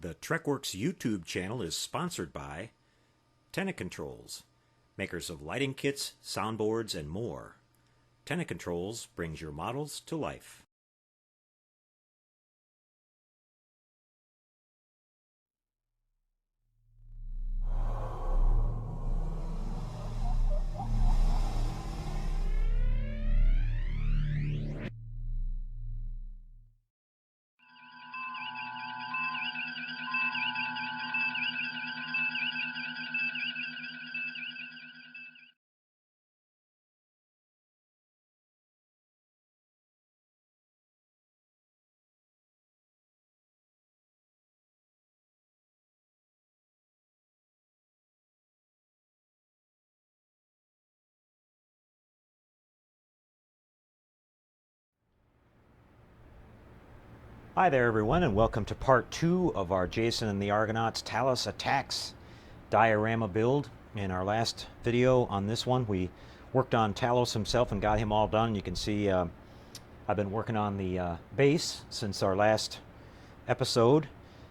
The TrekWorks YouTube channel is sponsored by Tenant Controls, makers of lighting kits, soundboards, and more. Tenant Controls brings your models to life. Hi there everyone, and welcome to part 2 of our Jason and the Argonauts Talos Attacks diorama build. In our last video on this one we worked on Talos himself and got him all done. You can see I've been working on the base since our last episode,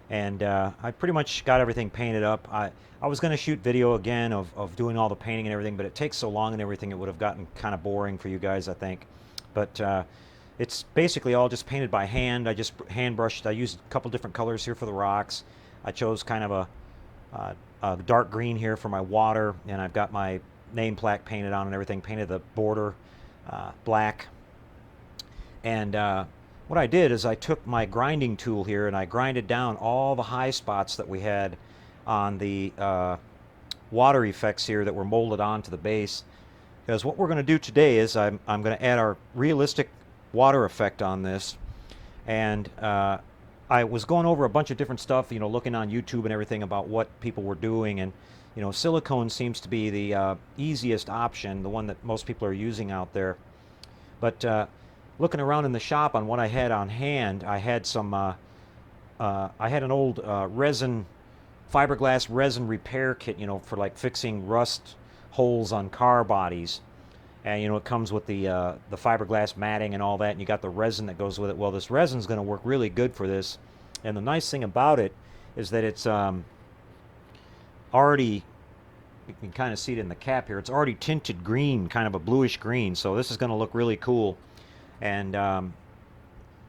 and I pretty much got everything painted up. I was going to shoot video again of doing all the painting and everything, but it takes so long and everything it would have gotten kind of boring for you guys, I think. But it's basically all just painted by hand. I just hand brushed. I used a couple different colors here for the rocks. I chose kind of a dark green here for my water, and I've got my name plaque painted on and everything. Painted the border black. And what I did is I took my grinding tool here and I grinded down all the high spots that we had on the water effects here that were molded onto the base. Because what we're going to do today is I'm going to add our realistic water effect on this, and I was going over a bunch of different stuff, you know, looking on YouTube and everything about what people were doing, and you know, silicone seems to be the easiest option, the one that most people are using out there. But looking around in the shop on what I had on hand, I had some I had an old resin, fiberglass resin repair kit, you know, for like fixing rust holes on car bodies. And you know, it comes with the fiberglass matting and all that, and you got the resin that goes with it. Well, this resin is going to work really good for this, and the nice thing about it is that it's already, you can kind of see it in the cap here, it's already tinted green, kind of a bluish green, so this is going to look really cool. And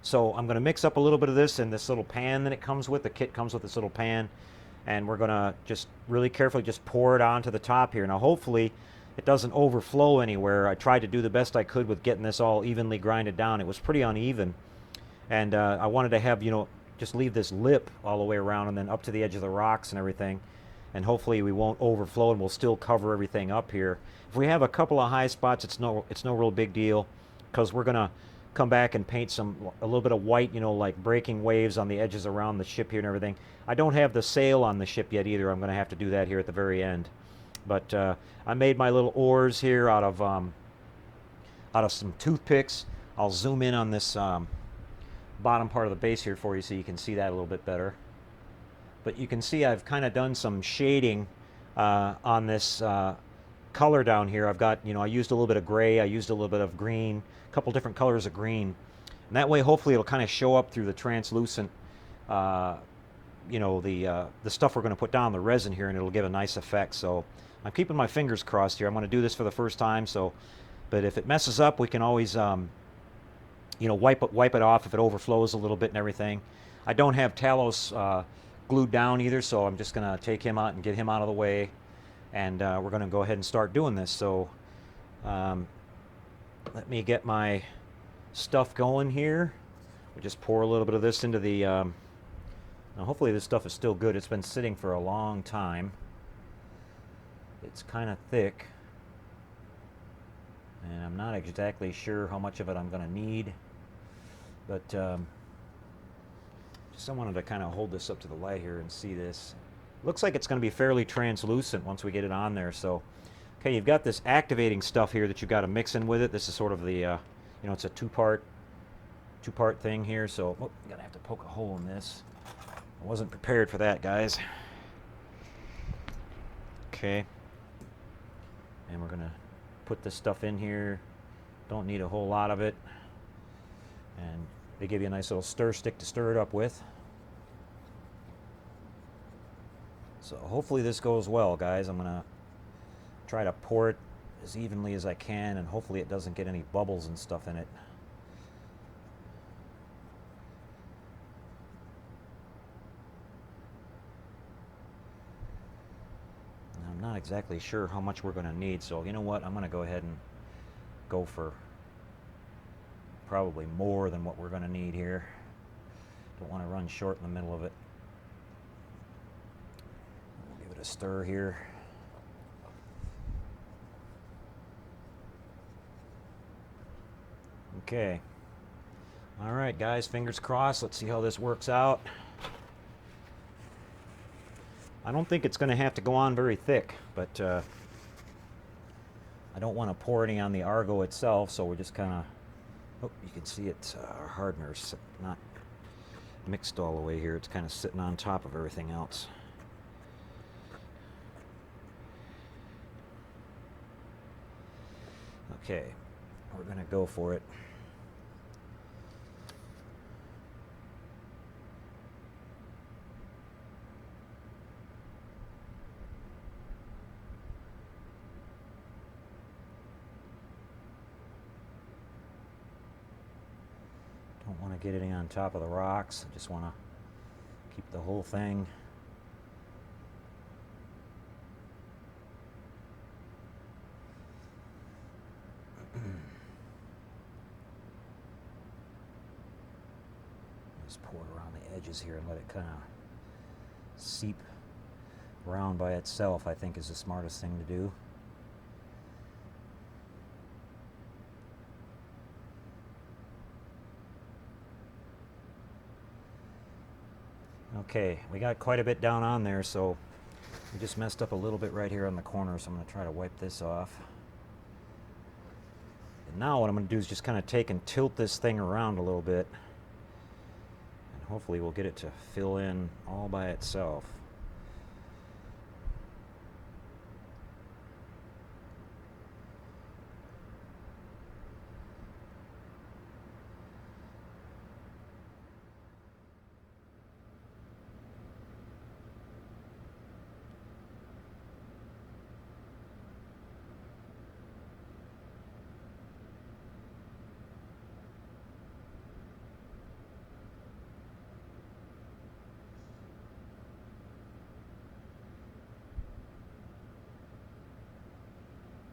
so I'm going to mix up a little bit of this in this little pan that it comes with. The kit comes with this little pan, and we're going to just really carefully just pour it onto the top here. Now hopefully it doesn't overflow anywhere. I tried to do the best I could with getting this all evenly grinded down. It was pretty uneven, and I wanted to have, you know, just leave this lip all the way around and then up to the edge of the rocks and everything, and hopefully we won't overflow and we'll still cover everything up here. If we have a couple of high spots, it's no real big deal, because we're gonna come back and paint a little bit of white, you know, like breaking waves on the edges around the ship here and everything. I don't have the sail on the ship yet either. I'm gonna have to do that here at the very end. But I made my little oars here out of some toothpicks. I'll zoom in on this bottom part of the base here for you so you can see that a little bit better. But you can see I've kind of done some shading on this color down here. I've got, you know, I used a little bit of gray, I used a little bit of green, a couple different colors of green. And that way hopefully it'll kind of show up through the translucent, you know, the stuff we're going to put down, the resin here, and it'll give a nice effect. So I'm keeping my fingers crossed here. I'm going to do this for the first time, so, but if it messes up, we can always, you know, wipe it off if it overflows a little bit and everything. I don't have Talos glued down either, so I'm just going to take him out and get him out of the way, and we're going to go ahead and start doing this. So let me get my stuff going here. We just pour a little bit of this into the, now hopefully this stuff is still good. It's been sitting for a long time. It's kind of thick, and I'm not exactly sure how much of it I'm going to need, but just I wanted to kind of hold this up to the light here and see this. Looks like it's going to be fairly translucent once we get it on there. So, okay, you've got this activating stuff here that you've got to mix in with it. This is sort of the, you know, it's a two-part thing here. So, oh, I'm going to have to poke a hole in this. I wasn't prepared for that, guys. Okay. And we're going to put this stuff in here. Don't need a whole lot of it. And they give you a nice little stir stick to stir it up with. So hopefully this goes well, guys. I'm gonna try to pour it as evenly as I can, and hopefully it doesn't get any bubbles and stuff in it. I'm not exactly sure how much we're going to need, so you know what? I'm going to go ahead and go for probably more than what we're going to need here. Don't want to run short in the middle of it. We'll give it a stir here. Okay. All right, guys, fingers crossed. Let's see how this works out. I don't think it's going to have to go on very thick, but I don't want to pour any on the Argo itself, so we're just kind of, oh, you can see it's our hardener's not mixed all the way here. It's kind of sitting on top of everything else. Okay, we're going to go for it. Don't want to get anything on top of the rocks. I just want to keep the whole thing just pour it around the edges here and let it kind of seep around by itself, I think is the smartest thing to do. Okay, we got quite a bit down on there, so we just messed up a little bit right here on the corner, so I'm going to try to wipe this off. And now what I'm going to do is just kind of take and tilt this thing around a little bit, and hopefully we'll get it to fill in all by itself.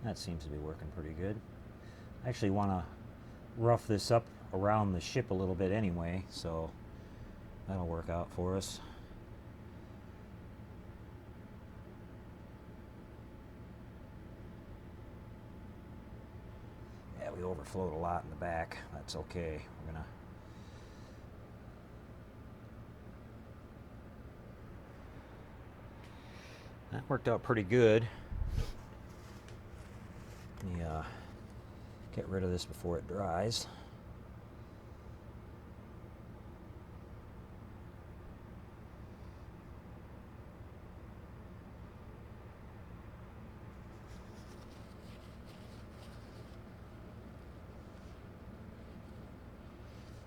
That seems to be working pretty good. I actually want to rough this up around the ship a little bit anyway, so that'll work out for us. Yeah, we overflowed a lot in the back. That's okay. We're gonna that worked out pretty good. Let me get rid of this before it dries.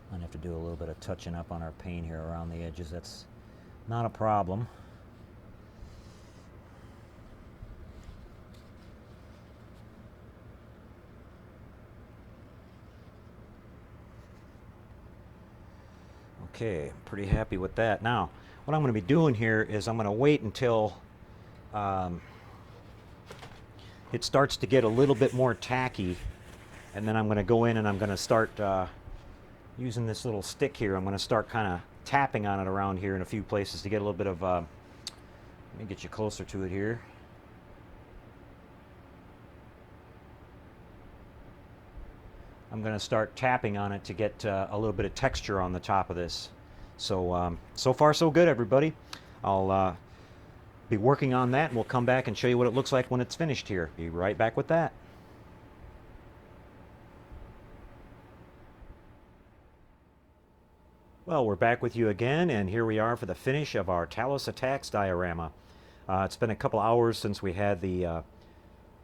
I'm gonna have to do a little bit of touching up on our paint here around the edges. That's not a problem. Okay, pretty happy with that. Now, what I'm going to be doing here is I'm going to wait until it starts to get a little bit more tacky, and then I'm going to go in and I'm going to start using this little stick here. I'm going to start kind of tapping on it around here in a few places to get a little bit of, let me get you closer to it here. I'm going to start tapping on it to get a little bit of texture on the top of this. So, so far so good, everybody. I'll be working on that, and we'll come back and show you what it looks like when it's finished here. Be right back with that. Well, we're back with you again, and here we are for the finish of our Talos Attacks diorama. It's been a couple hours since we had the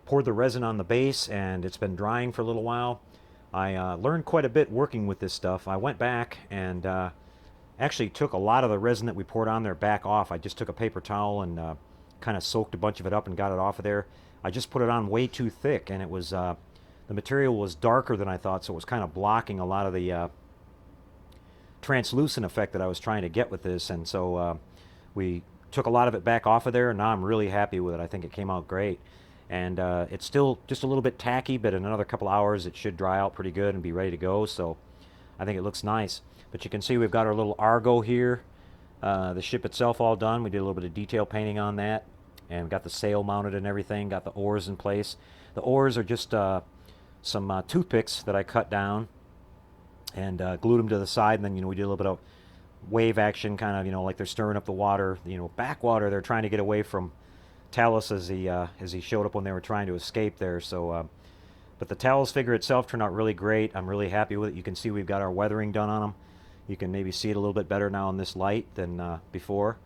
poured the resin on the base, and it's been drying for a little while. I learned quite a bit working with this stuff. I went back and actually took a lot of the resin that we poured on there back off. I just took a paper towel and kind of soaked a bunch of it up and got it off of there. I just put it on way too thick, and it was the material was darker than I thought, so it was kind of blocking a lot of the translucent effect that I was trying to get with this. And so we took a lot of it back off of there, and now I'm really happy with it. I think it came out great. And it's still just a little bit tacky, but in another couple hours it should dry out pretty good and be ready to go. So I think it looks nice. But you can see we've got our little Argo here. The ship itself all done. We did a little bit of detail painting on that, and we got the sail mounted and everything. Got the oars in place. The oars are just some toothpicks that I cut down and glued them to the side. And then we did a little bit of wave action, kind of like they're stirring up the water. Backwater. They're trying to get away from Talos as he showed up when they were trying to escape there. So, but the Talos figure itself turned out really great. I'm really happy with it. You can see we've got our weathering done on them. You can maybe see it a little bit better now in this light than before.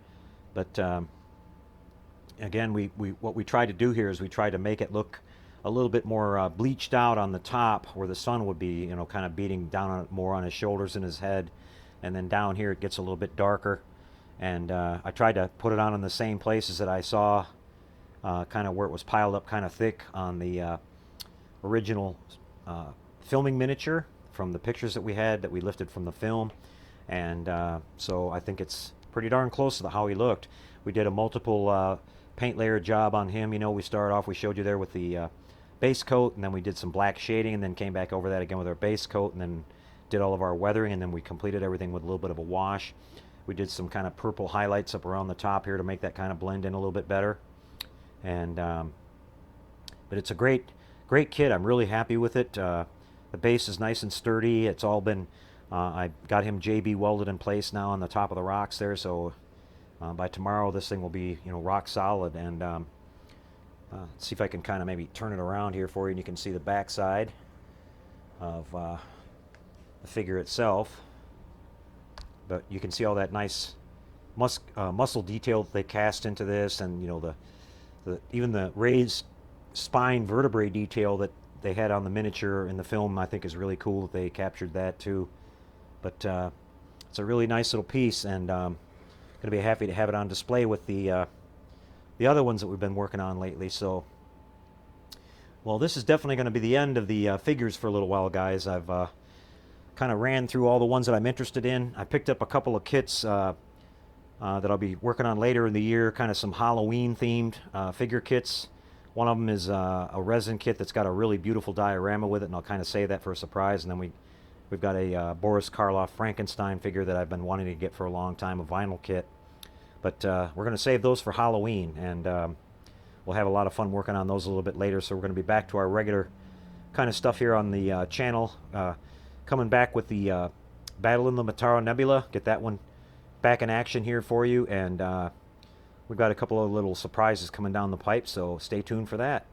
But again, what we tried to do here is we tried to make it look a little bit more bleached out on the top, where the sun would be, kind of beating down on it more on his shoulders and his head, and then down here it gets a little bit darker. And I tried to put it on in the same places that I saw, kind of where it was piled up kind of thick on the original filming miniature from the pictures that we had that we lifted from the film. And so I think it's pretty darn close to how he looked. We did a multiple paint layer job on him. We started off, we showed you there with the base coat, and then we did some black shading, and then came back over that again with our base coat, and then did all of our weathering, and then we completed everything with a little bit of a wash. We did some kind of purple highlights up around the top here to make that kind of blend in a little bit better. And but it's a great kit. I'm really happy with it. The base is nice and sturdy. It's all been I got him JB welded in place now on the top of the rocks there, so by tomorrow this thing will be rock solid. And let's see if I can kind of maybe turn it around here for you, and you can see the back side of the figure itself. But you can see all that nice muscle detail that they cast into this, and even the raised spine vertebrae detail that they had on the miniature in the film, I think is really cool that they captured that too. But it's a really nice little piece, and going to be happy to have it on display with the other ones that we've been working on lately. So, well, this is definitely going to be the end of the figures for a little while, guys. I've kind of ran through all the ones that I'm interested in. I picked up a couple of kits that I'll be working on later in the year, kind of some Halloween-themed figure kits. One of them is a resin kit that's got a really beautiful diorama with it, and I'll kind of save that for a surprise. And then we've got a Boris Karloff Frankenstein figure that I've been wanting to get for a long time, a vinyl kit. But we're going to save those for Halloween, and we'll have a lot of fun working on those a little bit later. So we're going to be back to our regular kind of stuff here on the channel. Coming back with the Battle in the Mataro Nebula. Get that one back in action here for you, and we've got a couple of little surprises coming down the pipe, so stay tuned for that.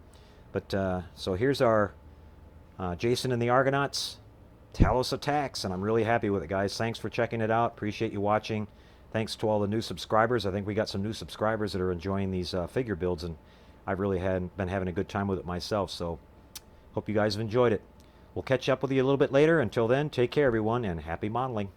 But so here's our Jason and the Argonauts Talos Attacks, and I'm really happy with it, guys. Thanks for checking it out. Appreciate you watching. Thanks to all the new subscribers. I think we got some new subscribers that are enjoying these figure builds, and I've really been having a good time with it myself, so hope you guys have enjoyed it. We'll catch up with you a little bit later. Until then, take care, everyone, and happy modeling.